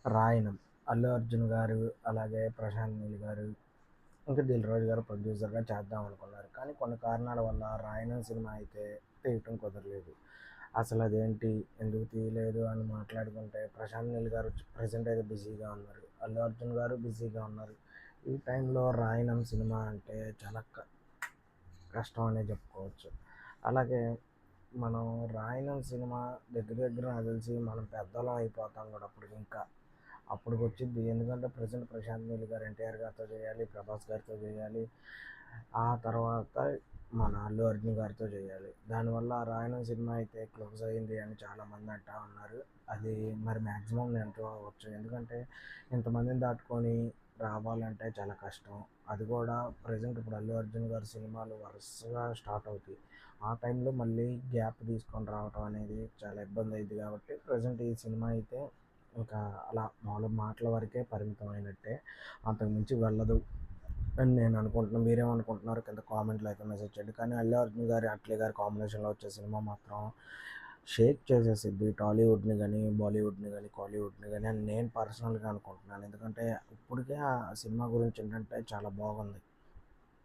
రాయనం. అల్లు అర్జున్ గారు, అలాగే ప్రశాంత్ నీల్ గారు, ఇంకా దిల్ రాజు గారు ప్రొడ్యూసర్‌గా చేద్దాం అనుకున్నారు. కానీ కొన్ని కారణాల వల్ల 'రాయనం' సినిమా అయితే తీయటం కుదరలేదు. అసలదేంటి, ఎందుకు తీయలేదు అని మాట్లాడుకుంటే ప్రశాంత్ నీల్ గారు ప్రెజెంట్ అయితే బిజీగా ఉన్నారు. అల్లు అర్జున్ గారు బిజీగా ఉన్నారు. ఈ టైంలో 'రాయనం' సినిమా అంటే చాలా కష్టం అనే చెప్పుకోవచ్చు. అలాగే మనం 'రాయనం' సినిమా దగ్గర దగ్గర నాకు తెలిసి మనం పెద్దోళ్ళం అయిపోతాం కూడా అప్పటికి ఇంకా. అప్పటికొచ్చిద్ది. ఎందుకంటే ప్రెజెంట్ ప్రశాంత్ నీల్ గారు ఎన్టీఆర్ గారితో చేయాలి, ప్రభాస్ గారితో చేయాలి. ఆ తర్వాత మన అల్లు అర్జున్ గారితో చేయాలి. దానివల్ల 'రాయనం' సినిమా అయితే క్లోజ్ అయింది అని చాలామంది అంటా ఉన్నారు. అది మరి మ్యాక్సిమం ఎంతో అవ్వచ్చు. ఎందుకంటే ఇంతమందిని దాటుకొని రావాలంటే చాలా కష్టం. అది కూడా ప్రెజెంట్ ఇప్పుడు అల్లు అర్జున్ గారి సినిమాలు వరుసగా స్టార్ట్ అవుతాయి. ఆ టైంలో మళ్ళీ గ్యాప్ తీసుకొని రావటం అనేది చాలా ఇబ్బంది అయ్యిద్ది కాబట్టి ప్రెజెంట్ ఈ సినిమా అయితే ఇంకా అలా మామూలుగా మాటల వరకే పరిమితం అయినట్టే. అంతకుమించి వెళ్ళదు అని నేను అనుకుంటున్నాను. మీరేమనుకుంటున్నారో కింద కామెంట్లో అయితే మెసేజ్ చేయండి. కానీ అల్లు అర్జున్ గారి, అట్లీ గారి కాంబినేషన్లో వచ్చే సినిమా మాత్రం షేక్ చేసేసిద్ది టాలీవుడ్ని కానీ, బాలీవుడ్ని కానీ, కాలీవుడ్ని కానీ అని నేను పర్సనల్గా అనుకుంటున్నాను. ఎందుకంటే ఇప్పటికే ఆ సినిమా గురించి ఏంటంటే చాలా బాగుంది.